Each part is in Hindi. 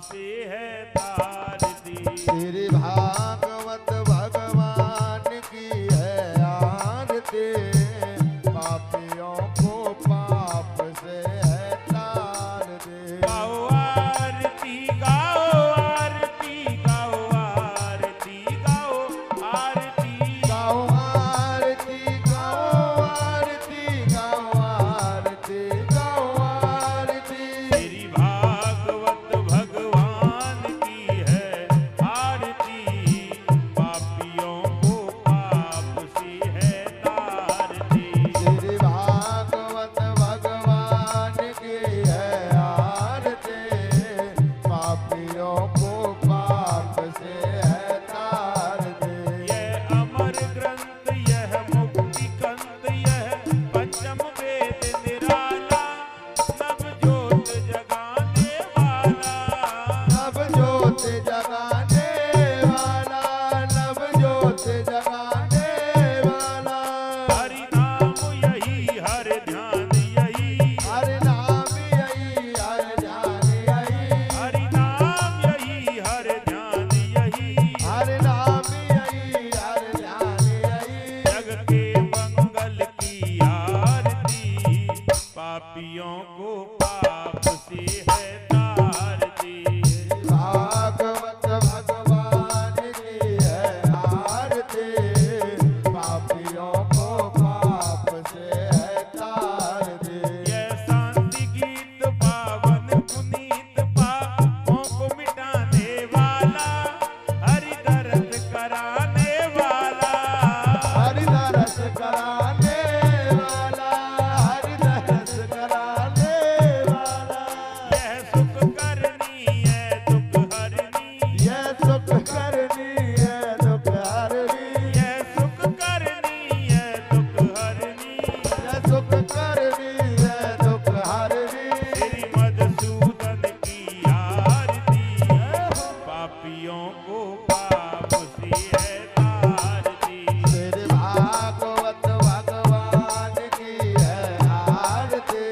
से है तार दी। श्री भागवत भगवान की है आरती, पापियों को पाप से है तार दे। गाओ आरती गाओ आरती गाओ आरती गाओ आरती गाओ आरती गाओ आरती गाओ आरती गाओ आरती। श्री भागवत भगवान की है आरती, पापियों को पाप से है तार दी। श्री भागवत भगवान की है आरती, पापियों को पाप से है तार दे। यह अमर ग्रंथ यह मुक्ति कंत यह पंचम वेद निराला, नव ज्योत जगाने वाला। नव ज्योत जगाने वाला, नव ज्योत जगाने वाला। हरि नाम यही हर ध्यान यही, हरि नाम यही हर ध्यान यही, हरि नाम यही हर ध्यान यही। हरि नाम यही हर ध्यान यही। जग के मंगल की आरती, पापियों को पाप से है तार दी। भागवत भगवान की है आरती, पापियों को पाप से है तार दे। यह शांति गीत पावन पुनीत पापों को मिटाने वाला, हरि दर्द कराने वाला। हरि दरस कराने वाला, हरि दरस कराने वाला। यह सुख करनी है दुख हरनी, यह सुख करनी है दुख हरनी, यह सुख करनी है दुख हरनी। यह सुख करनी है दुख हरनी। श्री मधुसूदन की आरती, पापियों को पाप से है तार दी। श्री भागवत भगवान की है आरती,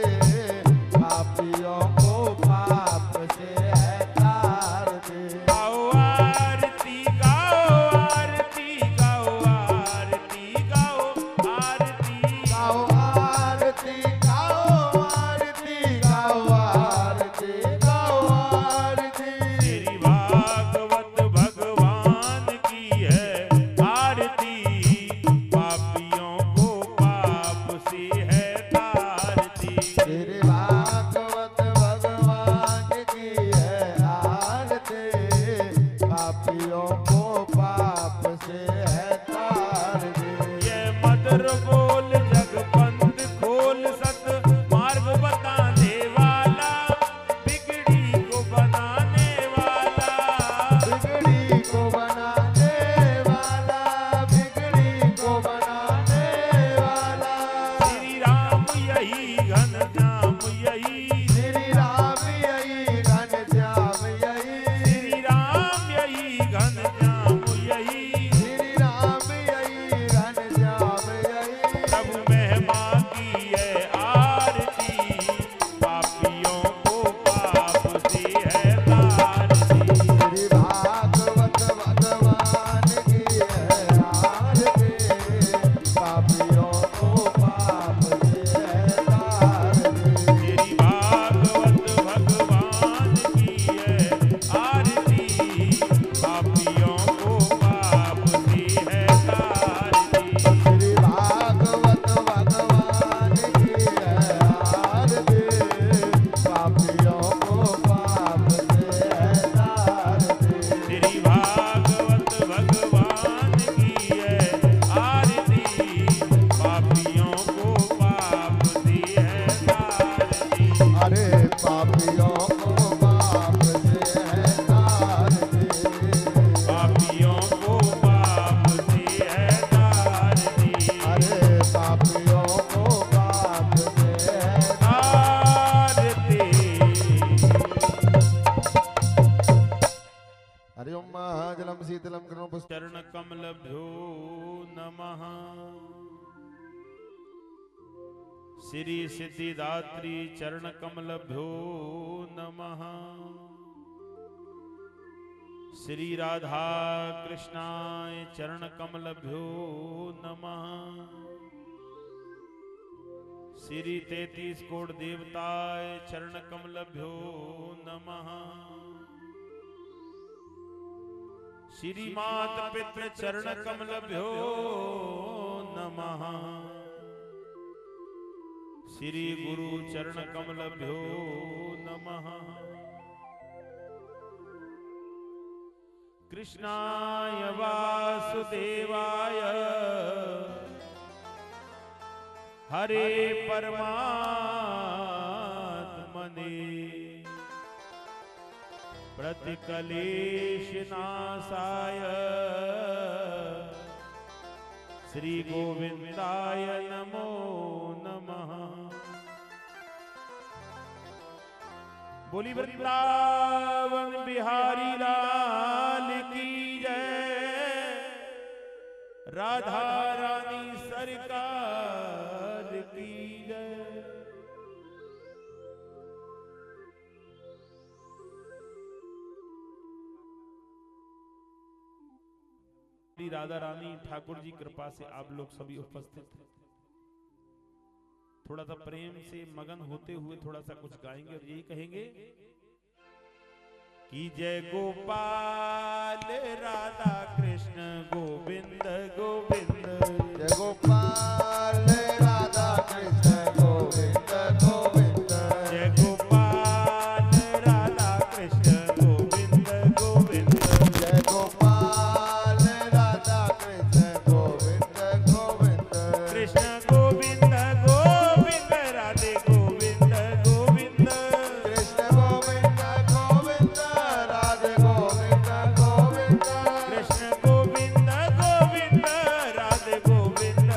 पापियों को पाप से है तार दे। गाओ आरती गाओ आरती गाओ आरती गाओ आरती। गाओ आरती गाओ आरती गाओ आरती गाओ आरती। श्री भागवत भगवान की है आरती, पापियों को पाप से है तार दी। श्री भागवत भगवान की है आरती, पापियों को पाप से है तार दे। ये मधुर बोल जग बंद खोल सत मार्ग बताने वाला, बिगड़ी को बनाने वाला। बिगड़ी को बनाने वाला, बिगड़ी को बनाने वाला। श्री राम यही घन श्याम यही, श्री राम यही घन श्याम यही, श्री राम यही घन श्याम यही। श्री राम यही घन श्याम यही। प्रभु महिमा की है आरती, पापियों को पाप से है तार दी। श्री भागवत भगवान की है आरती, पापियों को पाप से है तार दे। श्री भागवत भगवान की है आरती, पापियों को पाप से है तार दी। श्री भागवत भगवान की है आरती, पापियों को पाप से है तार दे। श्री भागवत भगवान की है आरती, पापियों को पाप से है तार दी। अरे पापियों को पाप से है तार दे। पापियों को पाप से है तार दी। अरे पापियों को पाप से है आरती। हरि ओम जलम शीतलम करुण पुष्प। चरण कमलभ्यो नमः। श्री सिद्धिदात्री चरण कमलभ्यो नमः। श्री राधा कृष्णाय चरण कमलभ्यो नमः। श्री 33 कोट देवताय चरण कमलभ्यो नमः। श्री मात पितृ चरण कमलभ्यो नमः। श्री गुरु चरण कमलभ्यो नमः। कृष्णाय वासुदेवाय हरे परमात्मने प्रतिकलेश नाशाय श्री गोविंदाय नमो नमः। बोली वृंदावन बिहारी लाल की जय। राधा रानी सरकार की जय। राधा रानी ठाकुर जी कृपा से आप लोग सभी उपस्थित हैं। थोड़ा सा प्रेम से मगन होते हुए थोड़ा सा कुछ गाएंगे और यही कहेंगे कि जय गोपाल राधा कृष्ण गोविंद गोविंद। जय गोपाल राधा कृष्ण गोविंद गोविंद। जय गोपाल राधा कृष्ण गोविंद गोविंद। जय गोपाल राधा कृष्ण गोविंद गोविंद। कृष्ण गोविंद गोविंद राधे गोविंद गोविंद। कृष्ण गोविंद गोविंद राधे गोविंद गोविंद। कृष्ण गोविंद गोविंद राधे गोविंद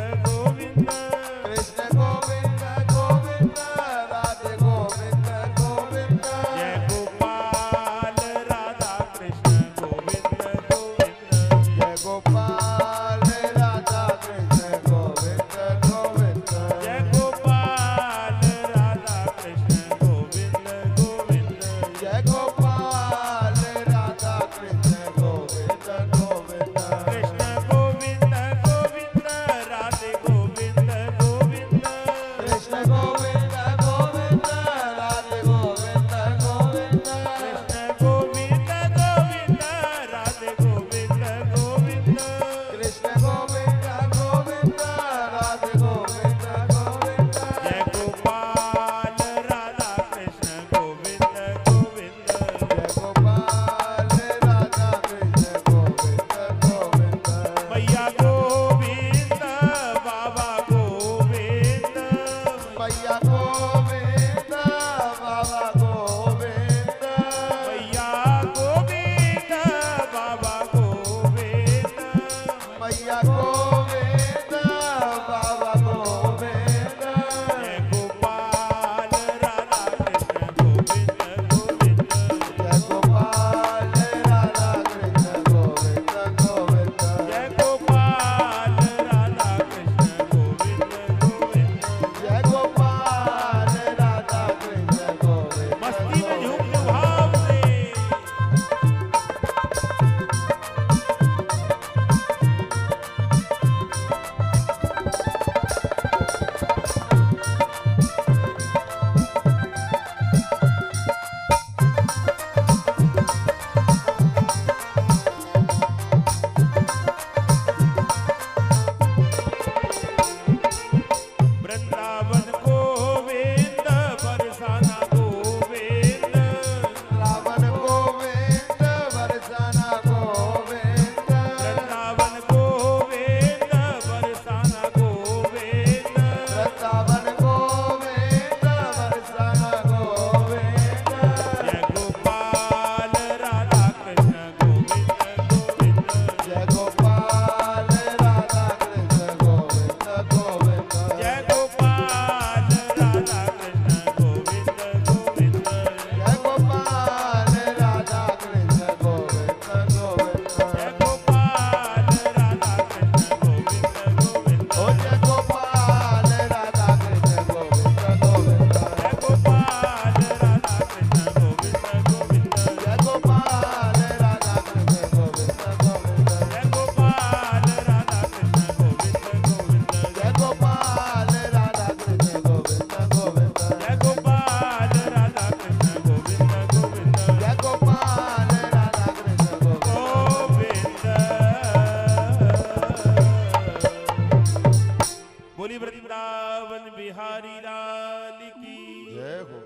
बोली वृंदावन बिहारी लाल की जय हो।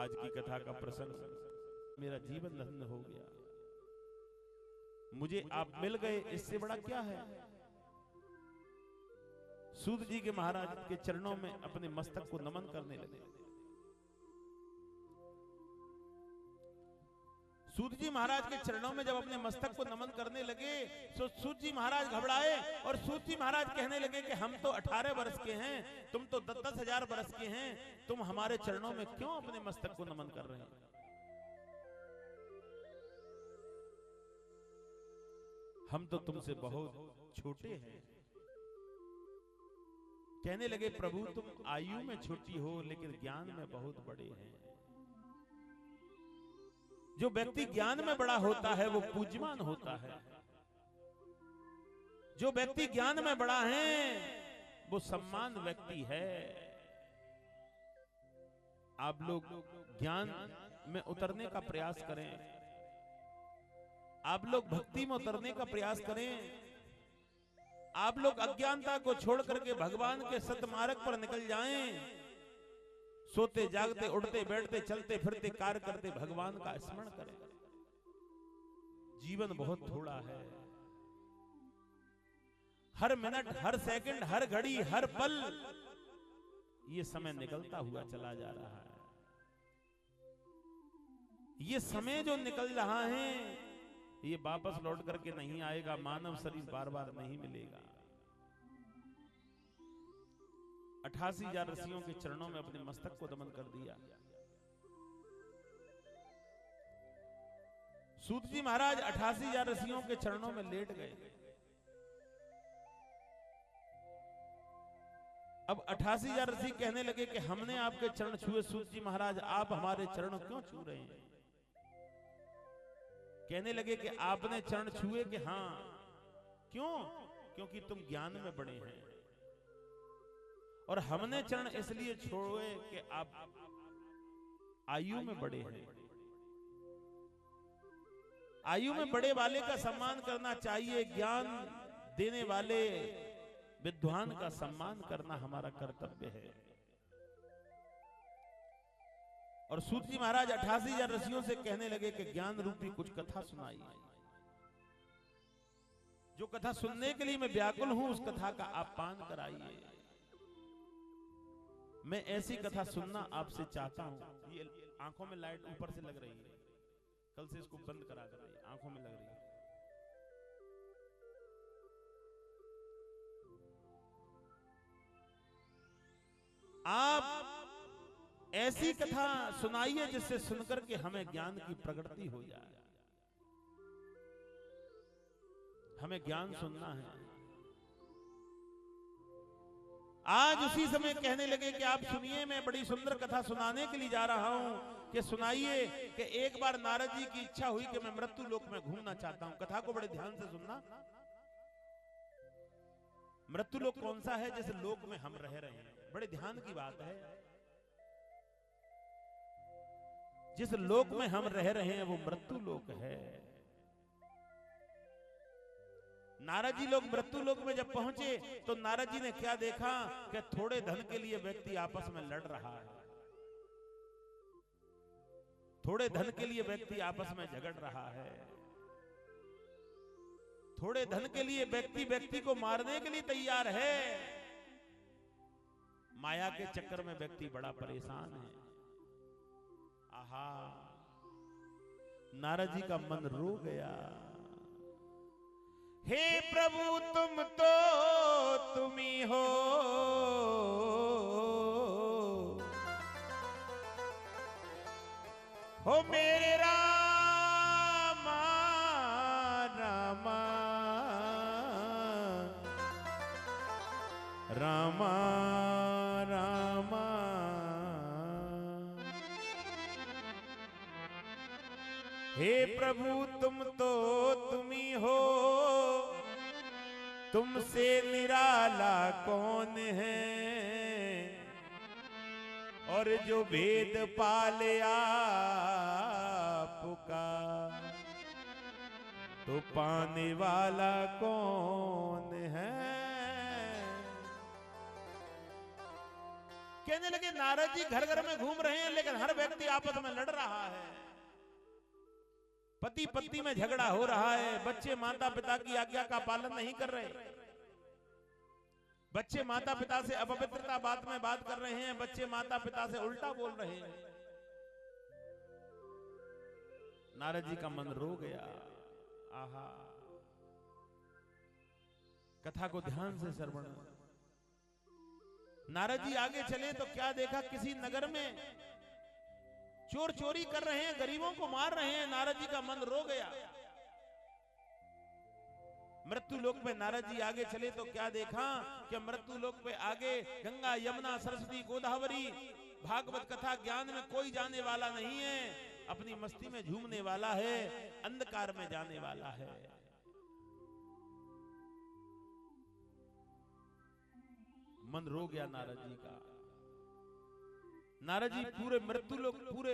आज की कथा का प्रसंग मेरा जीवन धन्य हो गया। मुझे आप मिल गए, इससे बड़ा क्या है। सूत जी के महाराज के चरणों में अपने मस्तक को नमन करने लगे। सूत जी महाराज के चरणों में जब अपने मस्तक को नमन करने लगे तो सूत जी महाराज घबराए और सूत जी महाराज कहने लगे कि हम तो 18 वर्ष के हैं, तुम तो 10-10 हजार वर्ष के हैं, तुम हमारे चरणों में क्यों अपने मस्तक को नमन कर रहे हैं। हम तो तुमसे बहुत छोटे हैं। कहने लगे प्रभु तुम आयु में छोटी हो लेकिन ज्ञान में बहुत बड़े हैं। जो व्यक्ति ज्ञान में बड़ा होता है वो पूज्यमान होता है। जो व्यक्ति ज्ञान में बड़ा है वो सम्मान व्यक्ति है। आप लोग ज्ञान में उतरने का प्रयास करें, आप लोग भक्ति में उतरने का प्रयास करें, आप लोग अज्ञानता को छोड़ करके भगवान के सतमार्ग पर निकल जाएं। सोते जागते उठते बैठते चलते फिरते कार्य करते भगवान का स्मरण करें। जीवन बहुत थोड़ा है। हर मिनट, हर सेकंड, हर घड़ी, हर पल ये समय निकलता हुआ चला जा रहा है। ये समय जो निकल रहा है ये वापस लौट करके नहीं आएगा। मानव शरीर बार बार नहीं मिलेगा। 88,000 ऋषियों के चरणों में अपने मस्तक को नमन कर दिया। सूत जी महाराज 88,000 ऋषियों के चरणों में लेट गए। अब 88,000 ऋषि कहने लगे कि हमने आपके चरण छुए, सूत जी महाराज आप हमारे चरण क्यों छू रहे हैं। कहने लगे कि आपने चरण छुए कि हाँ, क्यों? क्योंकि तुम ज्ञान में बड़े हैं और हमने चरण इसलिए छोड़े कि आप आयु में बड़े हैं। आयु में बड़े वाले का सम्मान करना चाहिए। ज्ञान देने वाले विद्वान का सम्मान करना हमारा कर्तव्य है। और सूत जी महाराज 88,000 ऋषियों से कहने लगे कि ज्ञान रूपी कुछ कथा सुनाई। जो कथा सुनने के लिए मैं व्याकुल हूं उस कथा का आप पान कराइए। मैं ऐसी कथा सुनना आपसे चाहता हूं। ये आंखों में लाइट ऊपर से लग रही है, कल से इसको बंद करा कर रही है, आंखों में लग रही है। आप ऐसी कथा सुनाइए जिससे सुनकर के हमें ज्ञान की प्रगति हो जाए। हमें ज्ञान सुनना है। आज उसी समय कहने लगे कि आप सुनिए, मैं बड़ी सुंदर कथा सुनाने के लिए जा रहा हूं कि सुनाइए कि एक बार नारद जी की इच्छा हुई कि मैं मृत्यु लोक में घूमना चाहता हूं। कथा को बड़े ध्यान से सुनना। मृत्यु लोक कौन सा है? जिस लोक में हम रह रहे हैं। बड़े ध्यान की बात है। जिस लोक में हम रह रहे हैं वो मृत्यु लोक है। नारद जी लोग मृत्यु लोक में जब पहुंचे तो नारद जी ने क्या देखा कि थोड़े धन के लिए व्यक्ति आपस में लड़ रहा है। थोड़े धन के लिए व्यक्ति आपस में झगड़ रहा है। थोड़े धन के लिए व्यक्ति व्यक्ति को मारने के लिए तैयार है। माया के चक्कर में व्यक्ति बड़ा परेशान है। आहा, नारद जी का मन रो गया। हे प्रभु तुम तो तुम ही हो, मेरे रामा रामा रामा रामा। हे प्रभु तुम तो तुम ही हो, तुमसे निराला कौन है। और जो भेद पाले आपका तो पाने वाला कौन है। कहने लगे नारद जी घर घर में घूम रहे हैं लेकिन हर व्यक्ति आपस में लड़ रहा है, पति पत्नी में झगड़ा हो रहा है, बच्चे माता पिता की आज्ञा का पालन नहीं कर रहे, बच्चे माता पिता से अपवित्रता बात में बात कर रहे हैं, बच्चे माता पिता से उल्टा बोल रहे हैं। नारद जी का मन रो गया। आहा, कथा को ध्यान से श्रवण। नारद जी आगे चले तो क्या देखा, किसी नगर में चोर चोरी कर रहे हैं, गरीबों को मार रहे हैं। नारद जी का मन रो गया। मृत्यु लोक पे नारद जी आगे चले तो क्या देखा कि मृत्यु लोक पे आगे गंगा यमुना सरस्वती गोदावरी भागवत कथा ज्ञान में कोई जाने वाला नहीं है, अपनी मस्ती में झूमने वाला है, अंधकार में जाने वाला है। मन रो गया नारद जी का। नारद जी पूरे मृत्यु लोक पूरे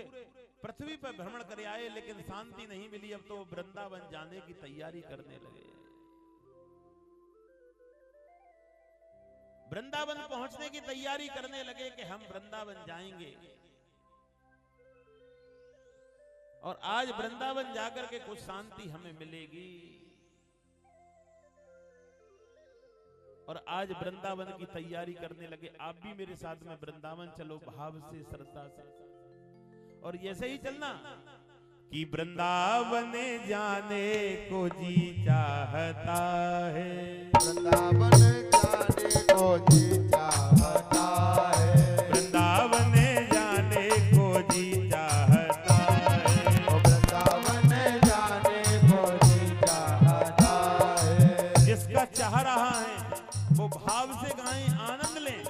पृथ्वी पर भ्रमण कर आए लेकिन शांति नहीं मिली। अब तो वृंदावन जाने की तैयारी करने लगे। वृंदावन पहुंचने की तैयारी करने लगे कि हम वृंदावन जाएंगे और आज वृंदावन जाकर के कुछ शांति हमें मिलेगी। और आज वृंदावन की तैयारी करने लगे। आप भी मेरे साथ में वृंदावन चलो, भाव से, श्रद्धा से, और ऐसे ही चलना कि वृंदावन जाने को जी चाहता है, वृंदावन जाने को जी चाहता है, वृंदावन जाने को जी चाहता है, वृंदावन जाने को जी चाहता है। जिसका चाह रहा है वो भाव से गाएं, आनंद लें।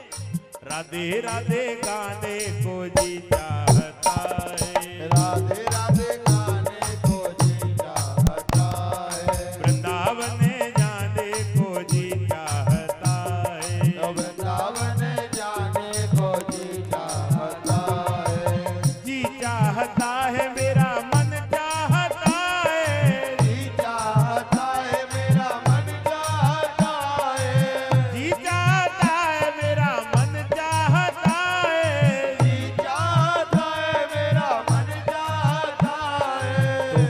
राधे राधे गाने को जी चाहता है, राधे राधे गाने को जी चाहता है, वृंदावन जाने को जी चाहता है, वृंदावन जाने को जी चाहता है, जी चाहता है मेरा मन चाहता है, जी चाहता है मेरा मन चाहता है, जी चाहता है मेरा मन चाहता है, जी चाहता है मेरा मन चाहता है,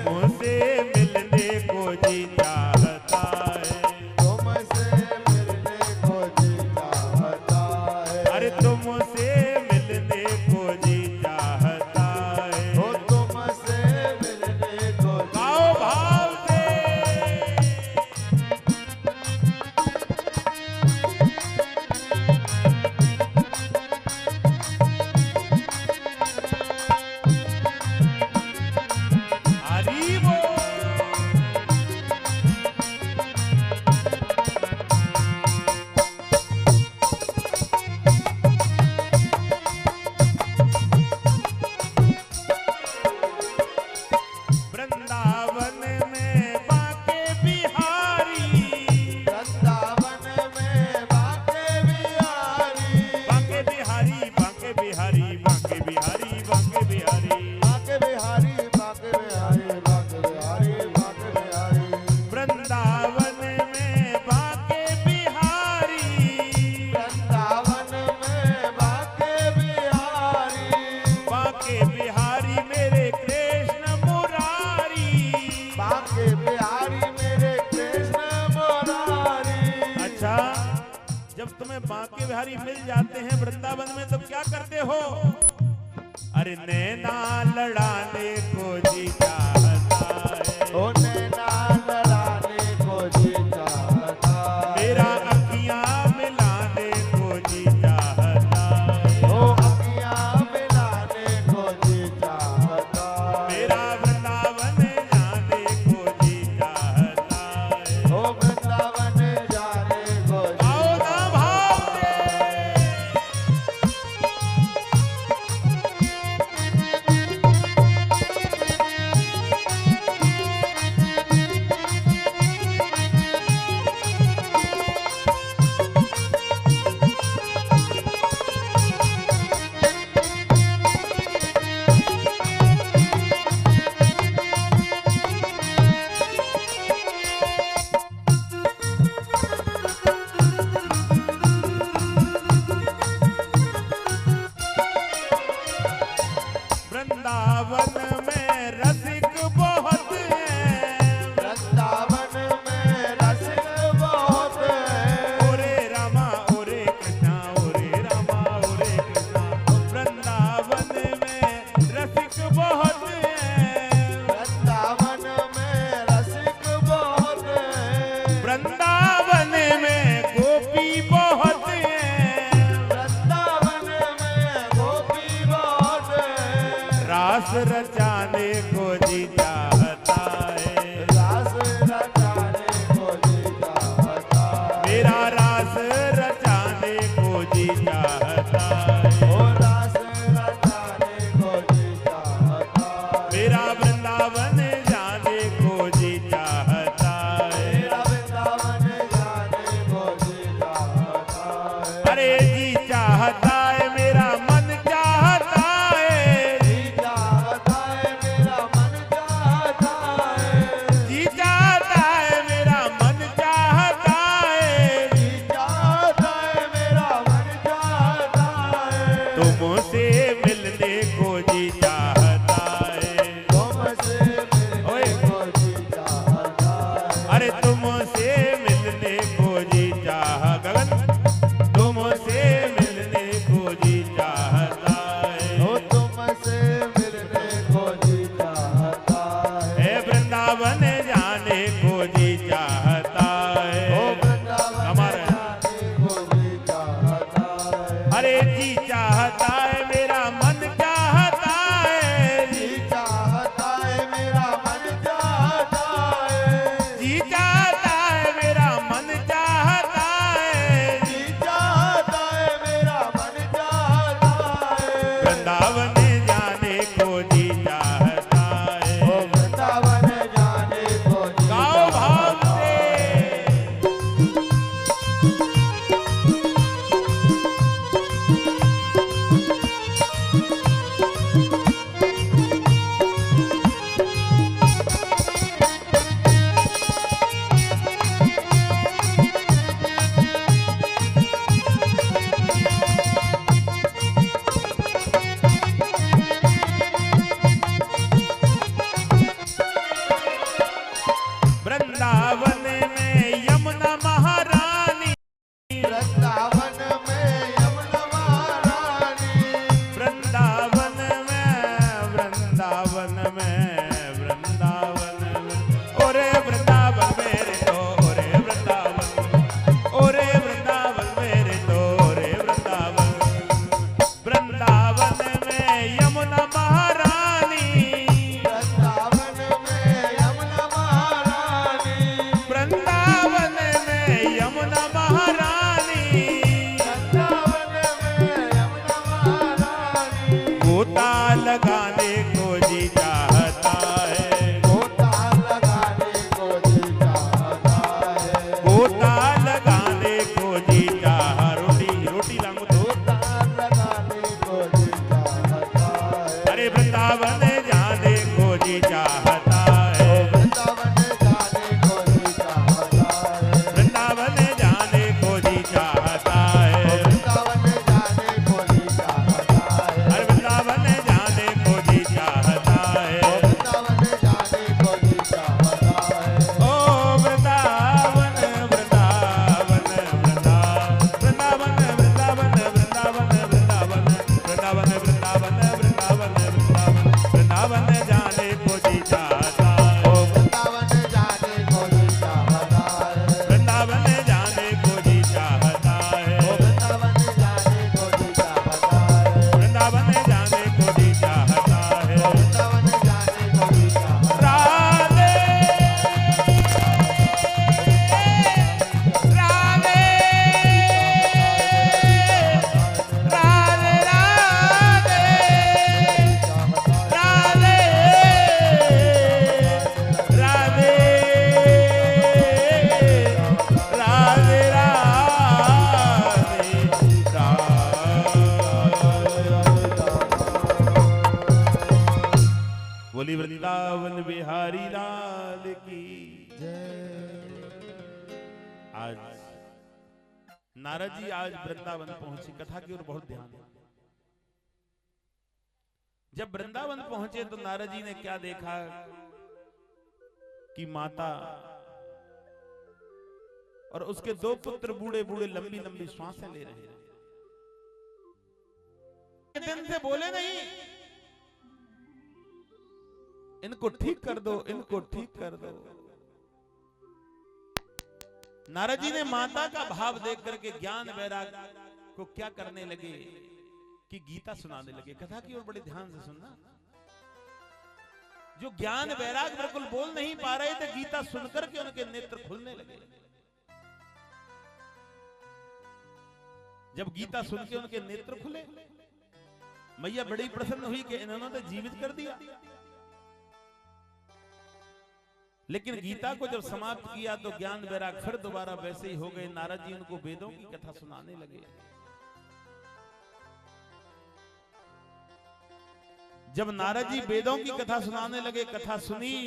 तुमसे मिलने को जी चाहता है, तुमसे मिलने को जी चाहता है, अरे तुमसे मिलने को जी चाहता है। ओ तुमसे मिलने को जी गाओ भाव से। हरि बोल। वृंदावन में बाके बिहारी, वृंदावन में बाके बिहारी, बाके बिहारी, बाके बिहारी, बाके बिहारी, बाके बिहारी, बाके बिहारी, बाके बिहारी, बाके बिहारी, बाके बिहारी, वृंदावन में बाके बिहारी, वृंदावन में बाके बिहारी, बाके बिहारी मेरे कृष्ण मुरारी। बाके बिहारी मेरे कृष्ण मुरारी। अच्छा, जब तुम्हें बाके बिहारी मिल जाते हैं वृंदावन में तो क्या करते हो? अरे नैना लड़ाने को जी चाहता है, ओ नैना लड़ाने को जी चाहता है, मेरा अखियां मिलाने को जी चाहता है, ओ अखियां मिलाने को जी चाहता है, मेरा वृंदावन जाने को जी चाहता है। ओ वृंदावन जाने को जी आओ ना भाव से। अरे जी चाहता है मेरा मन चाहता है, जी चाहता है मेरा मन चाहता है, जी चाहता है मेरा मन चाहता है, जी चाहता है मेरा मन चाहता है, तुमसे मिलने को जी चाहता है, तुमसे मिलने को जी चाहता है, अरे तुमसे मिलने को जी चाह गगन, तुमसे मिलने को जी चाहता है, ओ तुमसे मिलने को जी चाहता है, हे वृंदावन जाने को जी चाहता ओ है, वृंदावन हमारा जाने को जी चाहता है, अरे जी चाहता है मेरा मन चाहता है, जी चाहता है मेरा मन चाहता है, जी चाहता है मेरा मन चाहता है, जी चाहता है मेरा मन चाहता है, वृंदावन जाने को जी चाहता ओ है। वृंदावन जाने को जी गाओ भाव चाहता है। से वृंदावन में यमुना महारानी, वृंदावन में यमुना महारानी, वृंदावन में वृंदावन में वृंदावन में ओरे वृंदावन मेरे तो ओरे वृंदावन, ओरे वृंदावन मेरे तो ओरे वृंदावन, वृंदावन में यमुना महारानी, वृंदावन में यमुना महारानी, वृंदावन में यमुना महारानी, वृंदावन में यमुना महारानी, गोता लगाने को जी चाहता है, गोता लगाने को जी चाहता है, गोता लगाने को जी चाह रोटी रोटी लांगो तो गोता लगाने को जी चाहता है, अरे वृंदावन जाने को जी चाहता है, वृंदावन जाने को जी चाहता है, वृंदावन जाने को जी चाहता है, वृंदावन जाने को जी चाहता है, अरे वृंदावन जाने को जी चाहता है, वृंदावन जाने को जी चाहता है, ओ वृंदावन वृंदावन वृंदावन वृंदावन वृंदावन वृंदावन वृंदावन वृंदावन वृंदावन वृंदावन वृंदावन जाने को जी चाहता है, वृंदावन जाने को जी चाहता है, वृंदावन जाने को जी चाहता है, वृंदावन जाने को जी चाहता है, वृंदावन जाने को जी चाहता है, वृंदावन जाने को जी चाहता है। राधे राधे राधे राधे राधे राधे राधे बोली वृंदावन बिहारी लाल की। आज नारद जी आज वृंदावन पहुंचे, कथा की ओर बहुत ध्यान है। जब वृंदावन पहुंचे तो नारद जी ने क्या देखा कि माता और उसके दो पुत्र बूढ़े बूढ़े लंबी लंबी श्वासें ले रहे हैं। दिन से बोले नहीं, इनको ठीक कर दो, इनको ठीक कर दो। नारद जी ने माता का भाव देख करके ज्ञान वैराग को क्या करने लगे कि गीता सुनाने लगे। कथा की ओर बड़े ध्यान से सुनना। जो ज्ञान वैराग बिल्कुल बोल नहीं पा रहे थे, गीता सुनकर के उनके नेत्र खुलने लगे। जब गीता सुन के उनके नेत्र खुले, मैया बड़ी प्रसन्न हुई कि इन्होंने तो जीवित कर दिया। लेकिन गीता को जब समाप्त किया तो ज्ञान वैराग फिर दोबारा वैसे ही हो गए। नारद जी उनको वेदों की कथा सुनाने लगे। जब नारद जी वेदों की कथा सुनाने लगे, कथा सुनी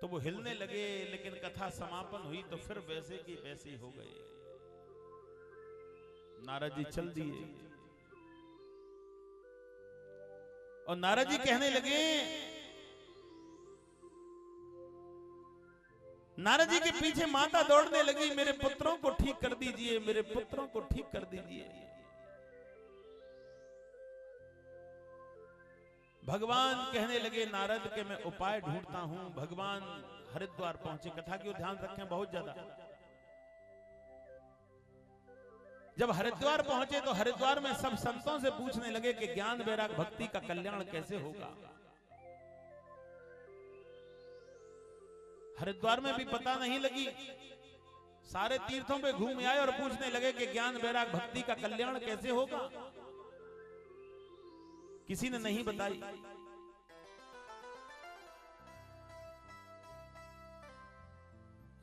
तो वो हिलने लगे, लेकिन कथा समापन हुई तो फिर वैसे की वैसे हो गए। नारद जी चल दिए और नारद जी कहने लगे, नारद जी के पीछे माता दौड़ने लगी, मेरे पुत्रों को ठीक कर दीजिए, मेरे पुत्रों को ठीक कर दीजिए। भगवान कहने लगे नारद के मैं उपाय ढूंढता हूं। भगवान हरिद्वार पहुंचे। कथा की ध्यान रखें बहुत ज्यादा। जब हरिद्वार पहुंचे तो हरिद्वार में सब संतों से पूछने लगे कि ज्ञान वैराग भक्ति का कल्याण कैसे होगा। हरिद्वार में भी पता नहीं लगी, सारे तीर्थों पे घूम आए और पूछने लगे कि ज्ञान वैराग भक्ति का कल्याण कैसे होगा। किसी ने नहीं बताई।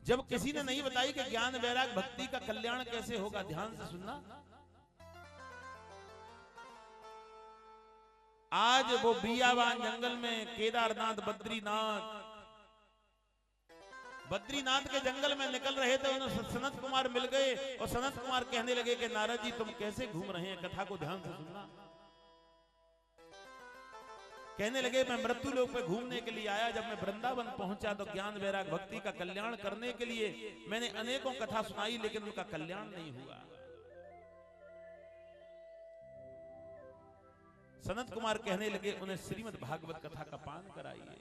जब किसी ने नहीं बताई कि ज्ञान वैराग भक्ति का कल्याण कैसे होगा, ध्यान से सुनना। आज वो बियावान जंगल में केदारनाथ, बद्रीनाथ के जंगल में निकल रहे थे, उन्हें सनत कुमार मिल गए और सनत कुमार कहने लगे कि नारद जी तुम कैसे घूम रहे हैं। कथा को ध्यान से सुनना। कहने लगे मैं मृत्यु लोक पे घूमने के लिए आया, जब मैं वृंदावन पहुंचा तो ज्ञान वैराग भक्ति का कल्याण करने के लिए मैंने अनेकों कथा सुनाई, लेकिन उनका कल्याण नहीं हुआ। सनत कुमार कहने लगे उन्हें श्रीमद् भागवत कथा का पान कराइए।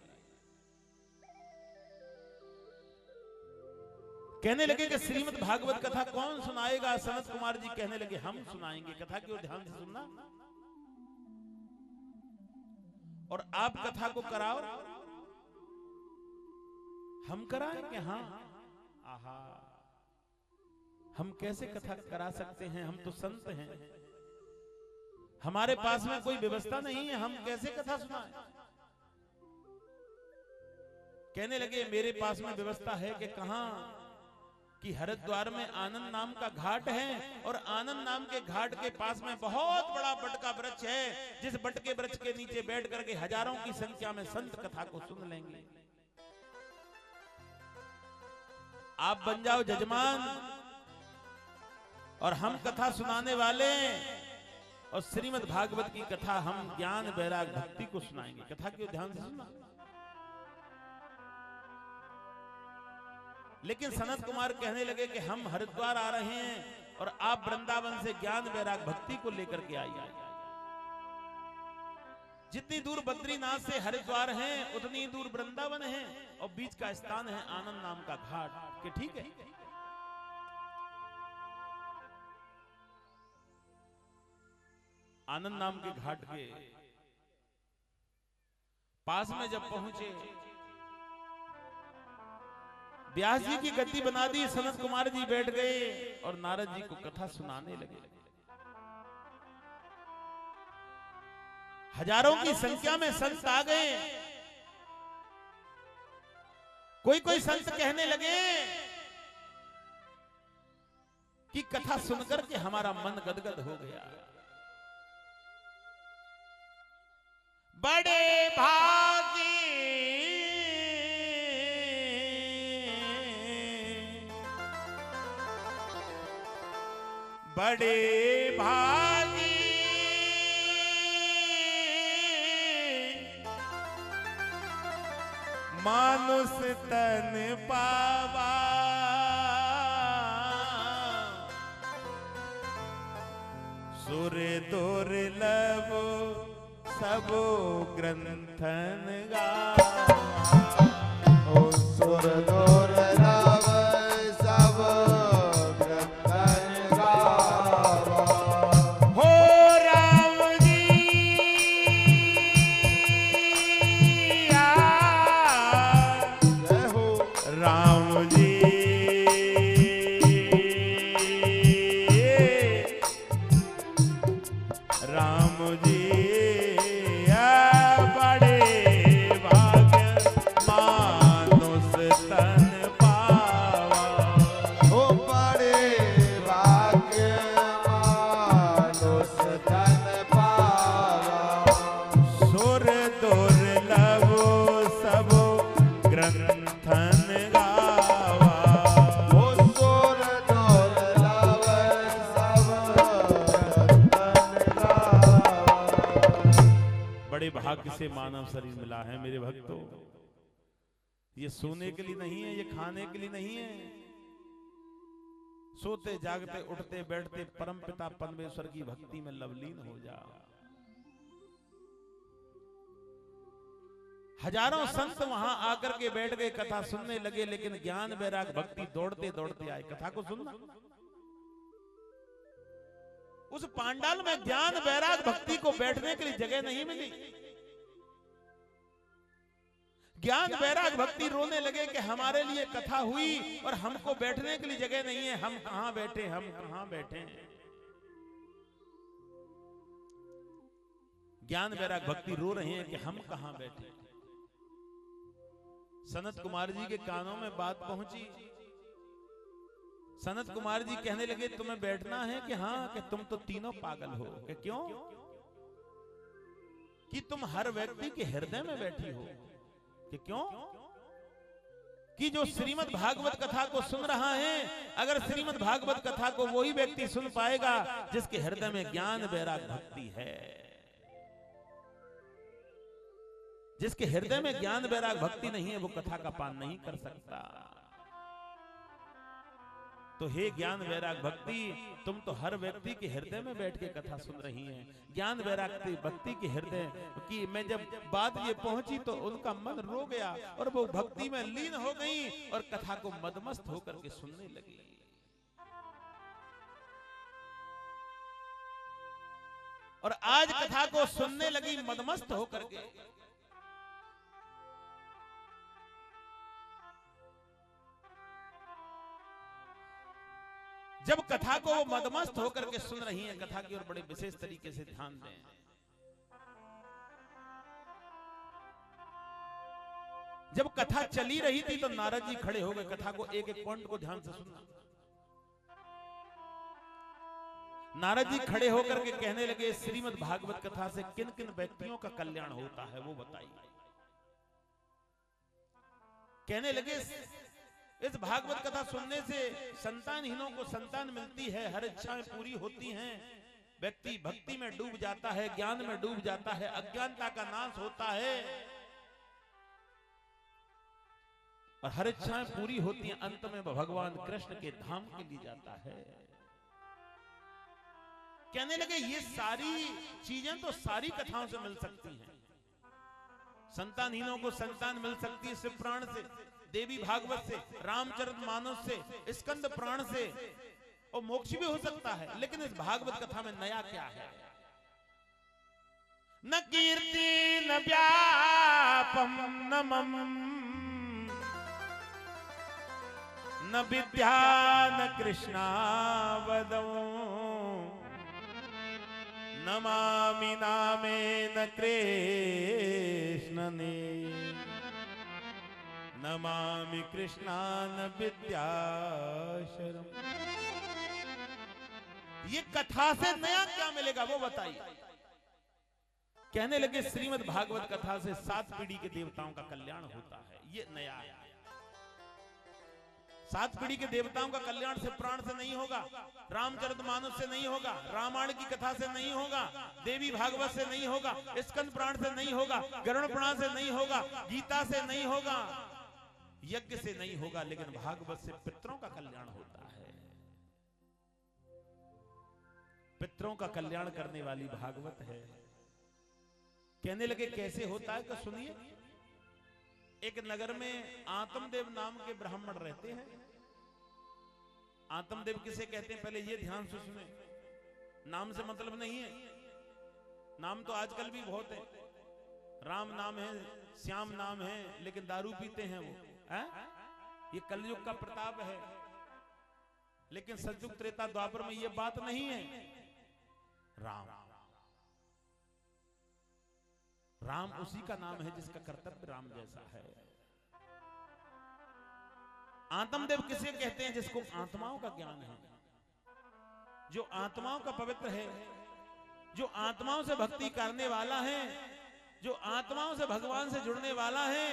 कहने लगे कि श्रीमद् भागवत कथा कौन सुनाएगा। सनत कुमार जी कहने लगे हम सुनाएंगे। कथा की ओर ध्यान से सुनना। और आप कथा को कराओ, हम कराएंगे। हाँ, आहा, हम कैसे कथा करा सकते हैं, हम तो संत हैं, हमारे पास में कोई व्यवस्था नहीं है, हम कैसे कथा सुनाएं। कहने लगे मेरे पास में व्यवस्था है कि कहां कि हरिद्वार में आनंद नाम का घाट है और आनंद नाम के घाट के पास में बहुत बड़ा बट का वृक्ष है, जिस बट के वृक्ष के नीचे बैठ करके हजारों की संख्या में संत कथा को सुन लेंगे। आप बन जाओ जजमान और हम कथा सुनाने वाले, और श्रीमद् भागवत की कथा हम ज्ञान वैराग भक्ति को सुनाएंगे। कथा की ध्यान से सुनना। लेकिन सनत कुमार कहने लगे कि हम हरिद्वार आ रहे हैं और आप वृंदावन से ज्ञान वैराग भक्ति को लेकर के आइए। जितनी दूर बद्रीनाथ से हरिद्वार है उतनी दूर वृंदावन है और बीच का स्थान है आनंद नाम का घाट। कि ठीक है। आनंद नाम के घाट के पास में जब पहुंचे, व्यास जी की गद्दी बना दी, सनत कुमार जी बैठ गए और नारद जी को कथा सुनाने लगे। हजारों की संख्या में संत आ गए। कोई कोई संत कहने लगे कि कथा सुनकर के हमारा मन गदगद हो गया। बड़े भागी बड़े भागी मानुष तन पावा, सुर दुर्लभ सबो ग्रंथन गावा। ओ सुर दुर्लभ सब ग्रंथन गावा। हो राम जी जय हो राम जी राम जी बड़े भाग्य मानुष तन पा भाग्य से मानव शरीर मिला है मेरे भक्तों। ये सोने के लिए नहीं है, ये खाने के लिए नहीं है। सोते जागते उठते बैठते परम पिता परमेश्वर की भक्ति में लवलीन हो जा। हजारों संत वहां आकर के बैठ गए, कथा सुनने लगे, लेकिन ज्ञान वैराग भक्ति दौड़ते दौड़ते आए कथा को सुनना। उस पांडाल में ज्ञान वैराग भक्ति को बैठने के लिए जगह नहीं मिली। ज्ञान वैराग भक्ति रोने लगे कि हमारे लिए कथा हुई और हमको बैठने के लिए जगह नहीं है, हम कहां बैठे, हम कहां बैठे। ज्ञान वैराग भक्ति रो रहे हैं कि हम कहां बैठे। सनत कुमार जी के कानों में बात पहुंची। सनत कुमार जी कहने लगे तुम्हें बैठना है कि हाँ, कि तुम तो तीनों पागल हो। कि क्यों? कि तुम हर व्यक्ति के हृदय में बैठी हो। कि क्यों? कि जो श्रीमद् भागवत कथा को सुन रहा है, अगर श्रीमद् भागवत कथा को वही व्यक्ति सुन पाएगा जिसके हृदय में ज्ञान वैराग भक्ति है। जिसके हृदय में ज्ञान वैराग भक्ति नहीं है वो कथा का पान नहीं कर सकता। तो हे ज्ञान वैराग भक्ति, तुम तो हर व्यक्ति के हृदय में बैठ के कथा सुन रही हैं। ज्ञान वैराग भक्ति के हृदय की मैं जब बात ये पहुंची तो उनका मन रो गया और वो भक्ति में लीन हो गई और कथा को मदमस्त होकर के सुनने लगी। और आज कथा को सुनने लगी मदमस्त होकर के। जब कथा को वो मदमस्त होकर के सुन रही हैं, कथा की ओर बड़े विशेष तरीके से ध्यान दें। जब कथा चली रही थी तो नारद जी खड़े हो गए। कथा को एक एक पॉइंट को ध्यान से सुनना। नारद जी खड़े होकर के कहने लगे श्रीमद् भागवत कथा से किन किन व्यक्तियों का कल्याण होता है वो बताइए। कहने लगे इस भागवत कथा सुनने से संतानहीनों को संतान मिलती है, हर इच्छाएं पूरी होती हैं, व्यक्ति भक्ति में डूब जाता है, ज्ञान में डूब जाता है, अज्ञानता का नाश होता है और हर इच्छाएं पूरी होती हैं। अंत में भगवान कृष्ण के धाम के लिए जाता है। कहने लगे ये सारी चीजें तो सारी कथाओं से मिल सकती हैं। संतानहीनों को संतान मिल सकती है शिव पुराण से, देवी भागवत से, रामचरितमानस से, स्कंद पुराण से, और मोक्ष भी हो सकता है। लेकिन इस भागवत कथा में नया क्या है? न कीर्ति न व्यापम नमम न विद्या न कृष्णावदं नमामि नामेन कृष्ण ने नमामि कृष्णान विद्याशरम। ये कथा से नया क्या मिलेगा वो बताइए। कहने लगे श्रीमद् भागवत कथा से 7 पीढ़ी के देवताओं का कल्याण होता है, ये नया है। 7 पीढ़ी के देवताओं का कल्याण से प्राण से नहीं होगा, रामचरितमानस से नहीं होगा, रामायण की कथा से नहीं होगा, देवी भागवत से नहीं होगा, स्कंद पुराण से नहीं होगा, गरुड़ पुराण से नहीं होगा, गीता से नहीं होगा, यज्ञ से नहीं होगा, लेकिन भागवत से पितरों का कल्याण होता है। पितरों का कल्याण करने वाली भागवत है। कहने लगे कैसे होता है? तो सुनिए। एक नगर में आत्मदेव नाम के ब्राह्मण रहते हैं। आत्मदेव किसे कहते हैं पहले ये ध्यान से सुने। नाम से मतलब नहीं है, नाम तो आजकल भी बहुत है। राम नाम है, श्याम नाम है, लेकिन दारू पीते हैं वो है? ये कलयुग का प्रताप है। लेकिन सतयुग त्रेता द्वापर में ये बात नहीं है। राम राम उसी का नाम है जिसका कर्तव्य राम जैसा है। आत्मदेव किसे कहते हैं? जिसको आत्माओं का ज्ञान है, जो आत्माओं का पवित्र है, जो आत्माओं से भक्ति करने वाला है, जो आत्माओं से भगवान से जुड़ने वाला है,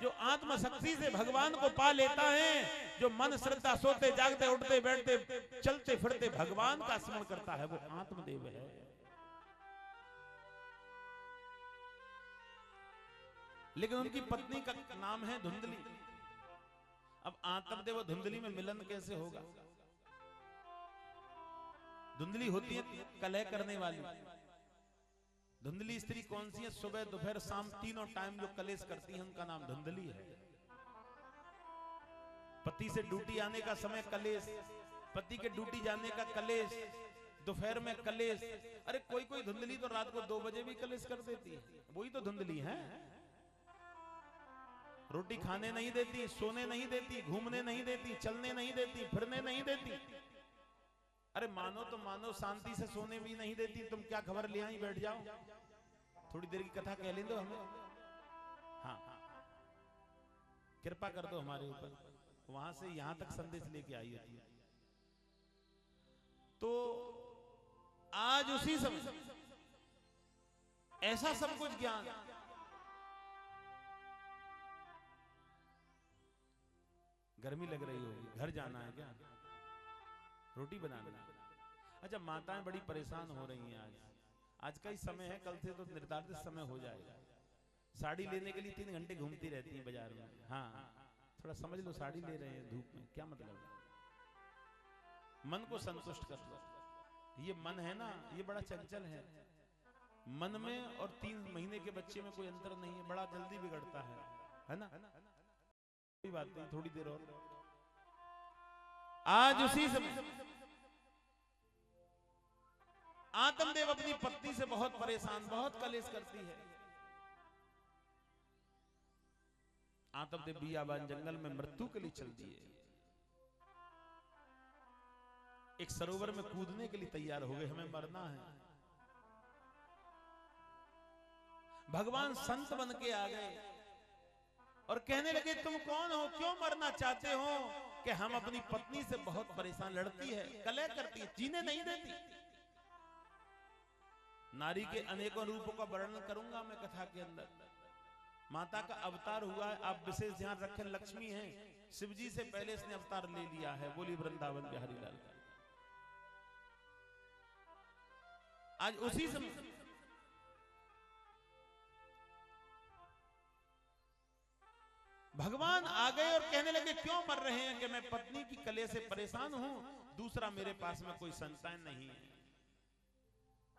जो आत्म शक्ति से भगवान को पा लेता है, जो मन श्रद्धा सोते जागते उठते बैठते चलते फिरते भगवान का स्मरण करता है, वो आत्मदेव है। लेकिन उनकी पत्नी का नाम है धुंधली। अब आत्मदेव और धुंधली में मिलन कैसे होगा? धुंधली होती है कलह करने वाली। धुंधली स्त्री कौन सी है? सुबह दोपहर शाम तीनों टाइम जो कलेश करती है उनका नाम धुंधली है। पति से ड्यूटी आने का समय कलेश, पति के ड्यूटी जाने का कलेश, दोपहर में कलेश। अरे कोई धुंधली तो रात को 2 बजे भी कलेश कर देती है, वही तो धुंधली है। रोटी खाने नहीं देती, सोने नहीं देती, घूमने नहीं देती, चलने नहीं देती, फिरने नहीं देती। अरे मानो तो मानो, शांति से सोने भी नहीं देती। तुम क्या खबर ले आई, बैठ जाओ, थोड़ी देर की कथा कह लें दो हमें। हाँ, कृपा कर दो हमारे ऊपर। वहां से यहां तक संदेश लेके आई होती है। तो आज उसी समय ऐसा सब कुछ ज्ञान, गर्मी लग रही होगी, घर जाना है क्या? रोटी बनाना। अच्छा, माताएं बड़ी परेशान हो रही हैं आज का ही समय है, कल से तो निर्धारित समय हो जाएगा। साड़ी लेने के लिए 3 घंटे घूमती रहती हैं बाजार में। हाँ, थोड़ा समझ लो, साड़ी ले रहे हैं धूप में, क्या मतलब है? मन को संतुष्ट कर लो। ये मन है ना, ये बड़ा चंचल है। मन में और 3 महीने के बच्चे में कोई अंतर नहीं है, बड़ा जल्दी बिगड़ता है ना? कोई बात नहीं, थोड़ी देर और। आज उसी समय आत्मदेव अपनी पत्नी से बहुत परेशान, बहुत कलेश करती है। आत्मदेव बियाबान जंगल में मृत्यु के लिए चल दिए। एक सरोवर में कूदने के लिए तैयार हो गए, हमें मरना है। भगवान संत बन के आ गए और कहने लगे, तुम कौन हो, क्यों मरना चाहते हो? कि हम अपनी पत्नी से बहुत परेशान, लड़ती है, कलह करती है, जीने नहीं देती। नारी के अनेकों रूपों का वर्णन करूंगा मैं कथा के अंदर। माता का अवतार हुआ है, आप विशेष ध्यान रखें, लक्ष्मी है, शिवजी से पहले इसने अवतार ले लिया है। बोली वृंदावन बिहारी लाल का। आज उसी समय भगवान आ गए और कहने लगे, क्यों मर रहे हैं? कि मैं पत्नी की कलेह से परेशान हूं, दूसरा मेरे पास में कोई संतान नहीं है।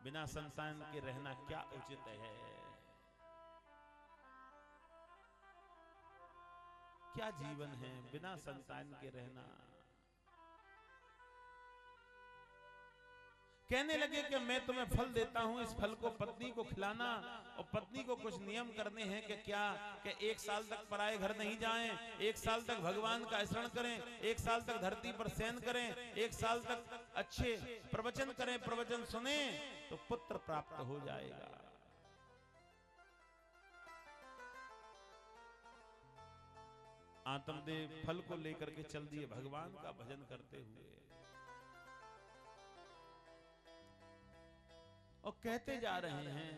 बिना संतान के रहना क्या उचित है? क्या जीवन है बिना संतान के रहना? कहने लगे कि मैं तुम्हें फल देता हूं, इस फल को पत्नी को खिलाना, और पत्नी को कुछ नियम करने हैं कि क्या, कि 1 साल तक पराये घर नहीं जाएं, 1 साल तक भगवान का स्मरण करें, 1 साल तक धरती पर शयन करें, 1 साल तक अच्छे प्रवचन करें, प्रवचन सुने तो पुत्र प्राप्त हो जाएगा। आत्मदेव फल को लेकर के चल दिए भगवान का भजन करते हुए, और कहते जा रहे हैं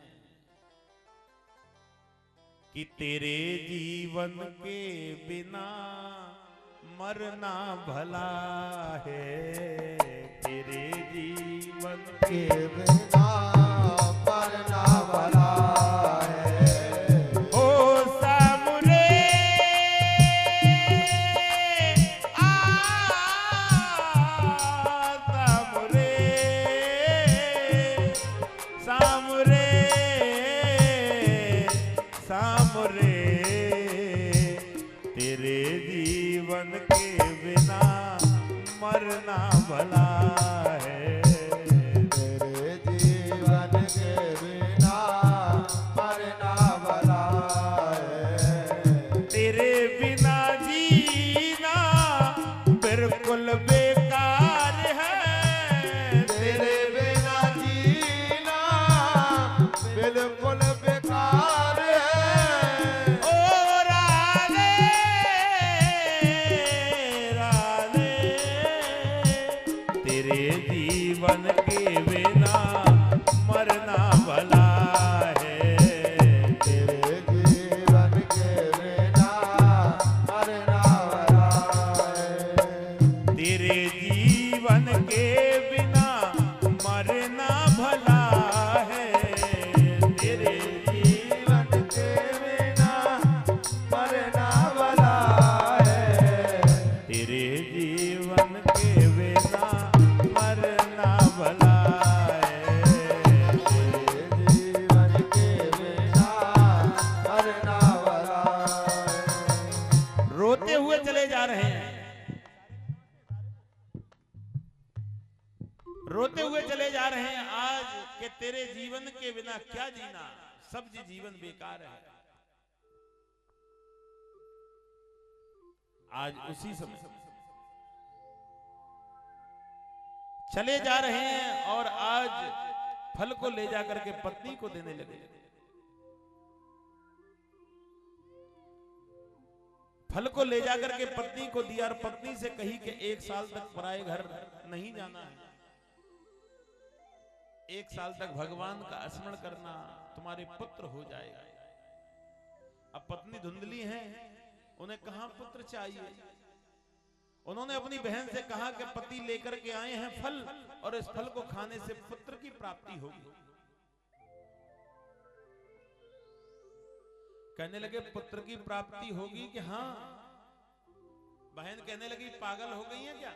कि तेरे जीवन के बिना मरना भला है, तेरे जीवन के बिना मरना भला है। ओ सामुरे सामुरे सामुरे, तेरे जीवन के बिना मरना भला है, तेरे जीवन के बिना मरना भला है। तेरे बिना जीना बिल्कुल बेकार है, तेरे बिना जीना बिल्कुल बेकार है। ओ राधे राधे, तेरे जीवन के बिना मरना भला है, तेरे जीवन के बिना मरना भला है। तेरे जीवन के बिना मरना भला है, तेरे जीवन के बिना रोते हुए चले जा रहे हैं आज कि तेरे जीवन के बिना क्या जीना, सब जीवन बेकार है। आज उसी समय चले जा रहे हैं और आज फल को ले जाकर के पत्नी को देने लगे। फल को ले जाकर के पत्नी को दिया और पत्नी से कही कि 1 साल तक पराये घर नहीं जाना है, 1 साल तक भगवान का स्मरण करना, तुम्हारे पुत्र हो जाएगा। अब पत्नी धुंधली है, उन्हें कहां पुत्र चाहिए। उन्होंने अपनी बहन से कहा कि पति लेकर के आए हैं फल और इस फल को खाने से पुत्र की प्राप्ति होगी। कहने लगे पुत्र की प्राप्ति होगी कि हाँ। बहन कहने लगी पागल हो गई है क्या?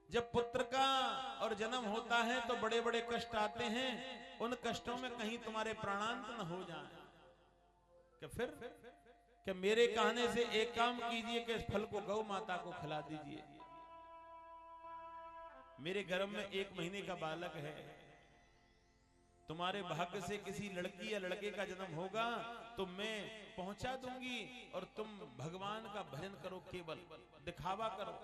जब पुत्र का और जन्म होता है तो बड़े बड़े कष्ट आते हैं, उन कष्टों में कहीं तुम्हारे प्राणांत न हो जाए कि फिर कि मेरे कहने से एक काम कीजिए कि इस फल को गौ माता को खिला दीजिए। मेरे गर्भ में 1 महीने का बालक है, तुम्हारे भाग्य से किसी लड़की या लड़के का जन्म होगा तो मैं पहुंचा दूंगी और तुम भगवान का भजन करो, केवल दिखावा करो।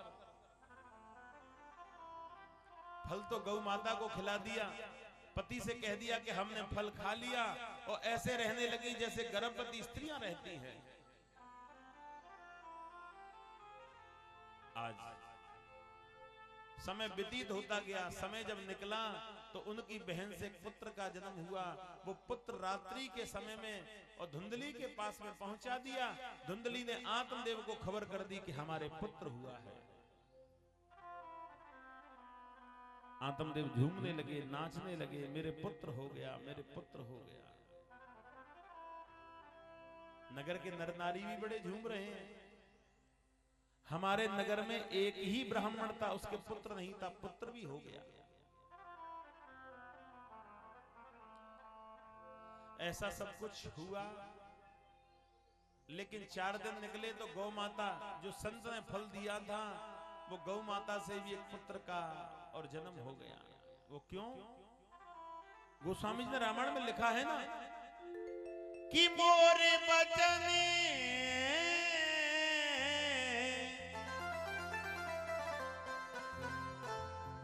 फल तो गौ माता को खिला दिया, पति से कह दिया कि हमने फल खा लिया और ऐसे रहने लगी जैसे गर्भवती स्त्रियां रहती हैं। आज समय व्यतीत होता गया, समय जब निकला तो उनकी बहन से पुत्र का जन्म हुआ। वो पुत्र रात्रि के समय में और धुंधली के पास में पहुंचा दिया। धुंधली ने आत्मदेव को खबर कर दी कि हमारे पुत्र हुआ है। आत्मदेव झूमने लगे, नाचने लगे, मेरे पुत्र हो गया, मेरे पुत्र हो गया। नगर के नर नारी भी बड़े झूम रहे हैं। हमारे नगर में एक ही ब्राह्मण था, उसके पुत्र नहीं था, पुत्र भी हो गया। ऐसा सब कुछ हुआ, लेकिन 4 दिन निकले तो गौ माता, जो संत ने फल दिया था, वो गौ माता से भी एक पुत्र का और जन्म हो गया। वो क्यों? गोस्वामी जी ने रामायण में लिखा है ना कि मोरे बचने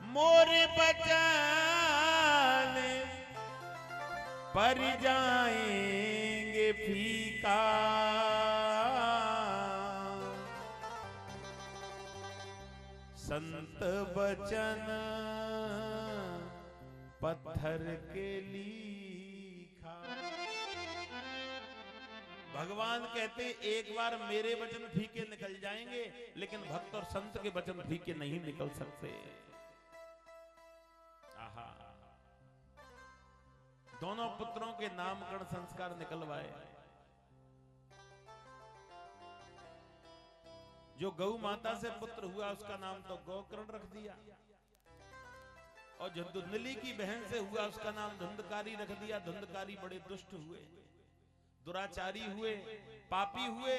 मोरे बचन पर जाएंगे फीका, संत बचन पत्थर के लिखा। भगवान कहते एक बार मेरे वचन फीके निकल जाएंगे, लेकिन भक्त और संत के वचन फीके नहीं निकल सकते। आहा, दोनों पुत्रों के नामकरण संस्कार निकलवाए। जो गौ माता से पुत्र हुआ उसका नाम तो गोकर्ण रख दिया, और जो धुंधली की बहन से हुआ उसका नाम धुंधकारी रख दिया। धुंधकारी बड़े दुष्ट हुए, दुराचारी हुए, पापी हुए।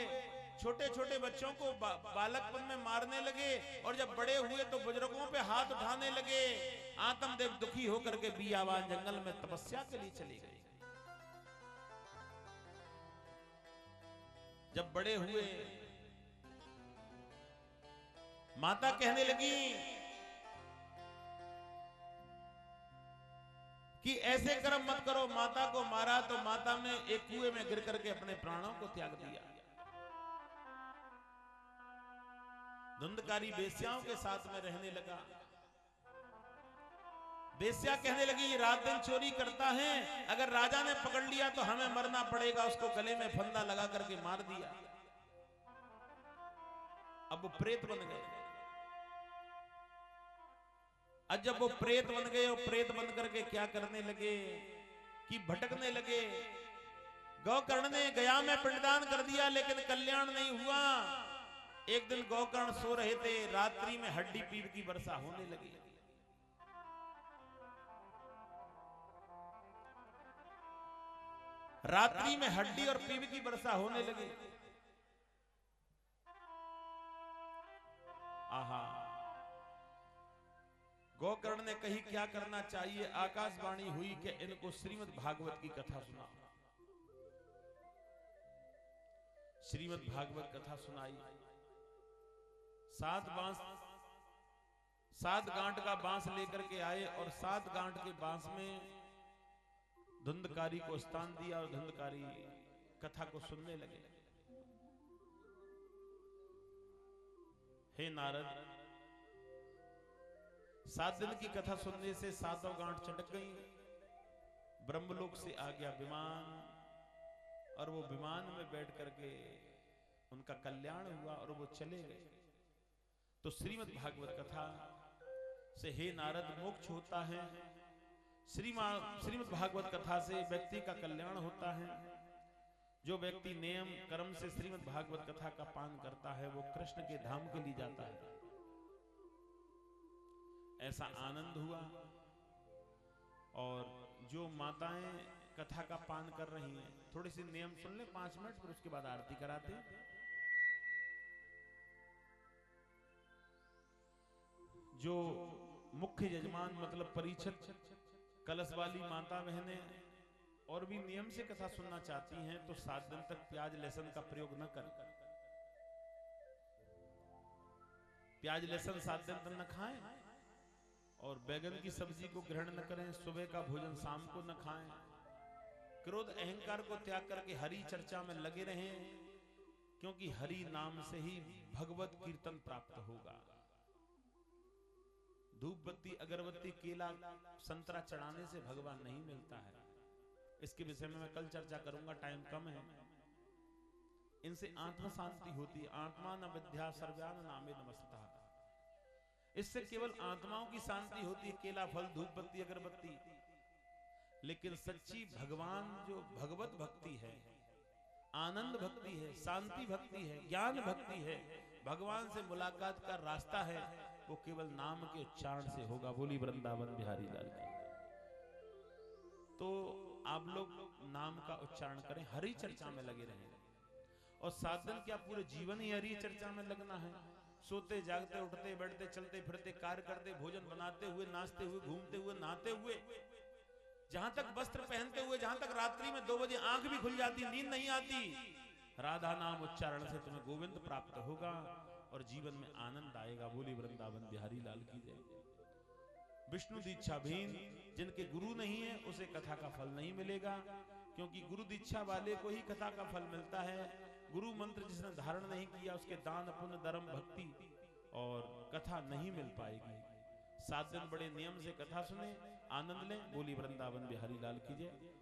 छोटे छोटे बच्चों को बालकपन में मारने लगे, और जब बड़े हुए तो बुजुर्गों पे हाथ उठाने लगे। आत्मदेव दुखी होकर के बियावान जंगल में तपस्या के लिए चली गई। जब बड़े हुए, माता कहने लगी कि ऐसे कर्म मत करो। माता को मारा तो माता ने एक कुएं में गिर करके अपने प्राणों को त्याग दिया। धुंधकारी वेश्याओं के साथ में रहने लगा। वेश्या कहने लगी रात दिन चोरी करता है, अगर राजा ने पकड़ लिया तो हमें मरना पड़ेगा। उसको गले में फंदा लगा करके मार दिया। अब वो प्रेत बन गए। अब जब वो प्रेत बन गए और प्रेत बन करके क्या करने लगे कि भटकने लगे। गौकर्ण ने गया में पिंडदान कर दिया, लेकिन कल्याण नहीं हुआ। एक दिन गौकर्ण सो रहे थे, रात्रि में हड्डी पीप की वर्षा होने लगी। रात्रि में हड्डी और पीप की वर्षा होने लगी। आहा, गोकर्ण ने कही क्या करना चाहिए। आकाशवाणी हुई कि इनको श्रीमद् भागवत की कथा सुना। श्रीमद् भागवत कथा सुनाई। 7 गांठ का बांस लेकर के आए और 7 गांठ के बांस में धुंधकारी को स्थान दिया और धुंधकारी कथा को सुनने लगे। हे नारद, 7 दिन की कथा सुनने से 7 गांठ चटक गई। ब्रह्मलोक से आ गया विमान और वो विमान में बैठ करके उनका कल्याण हुआ और वो चले गए। तो श्रीमद् भागवत कथा से हे नारद मोक्ष होता है। श्रीमद् भागवत कथा से व्यक्ति का कल्याण होता है। जो व्यक्ति नियम कर्म से श्रीमद् भागवत कथा का पान करता है वो कृष्ण के धाम को ली जाता है। ऐसा आनंद हुआ। और जो माताएं कथा का पान कर रही हैं, थोड़े से नियम सुन ले 5 मिनट, फिर उसके बाद आरती कराते हैं। जो मुख्य यजमान मतलब परीक्षित कलश वाली माता बहनें और भी नियम से कथा सुनना चाहती हैं तो 7 दिन तक प्याज लहसुन का प्रयोग न करें। प्याज लहसुन 7 दिन तक न खाएं और बैगन की सब्जी को ग्रहण न करें। सुबह का भोजन शाम को न खाएं। क्रोध अहंकार को त्याग करके हरि चर्चा में लगे रहें, क्योंकि हरि नाम से ही भगवत कीर्तन प्राप्त होगा। धूप बत्ती अगरबत्ती केला संतरा चढ़ाने से भगवान नहीं मिलता है। इसके विषय में मैं कल चर्चा करूंगा, टाइम कम है। इनसे आत्मा शांति होती है। आत्मा न विद्या सर्व्यान नामे नमस्तः। इससे केवल आत्माओं की शांति होती है, केला फल धूप बत्ती अगरबत्ती। लेकिन सच्ची भगवान जो भगवत भक्ति है, आनंद भक्ति है, शांति भक्ति है, ज्ञान भक्ति है, भगवान से मुलाकात का रास्ता है, वो केवल नाम के उच्चारण से होगा। बोली वृंदावन बिहारी लाल की। तो आप लोग नाम का उच्चारण करें, हरि चर्चा में लगे रहें। और 7 दिन क्या पूरे जीवन ही हरि चर्चा में लगना है। सोते जागते उठते बैठते चलते फिरते कार्य करते भोजन बनाते हुए नाचते हुए घूमते हुए नहाते हुए, जहां तक वस्त्र पहनते हुए, जहां तक रात्रि में 2 बजे आंख भी खुल जाती, नींद नहीं आती, राधा नाम उच्चारण से तुम्हें गोविंद प्राप्त होगा और जीवन में आनंद आएगा। बोली वृंदावन बिहारी लाल की जय। विष्णु दीक्षा भीन जिनके गुरु नहीं है उसे कथा का फल नहीं मिलेगा, क्योंकि गुरु दीक्षा वाले को ही कथा का फल मिलता है। गुरु मंत्र जिसने धारण नहीं किया उसके दान पुण्य धर्म भक्ति और कथा नहीं मिल पाएगी। 7 दिन बड़े नियम से कथा सुने, आनंद लें। बोली वृंदावन बिहारी लाल की जय।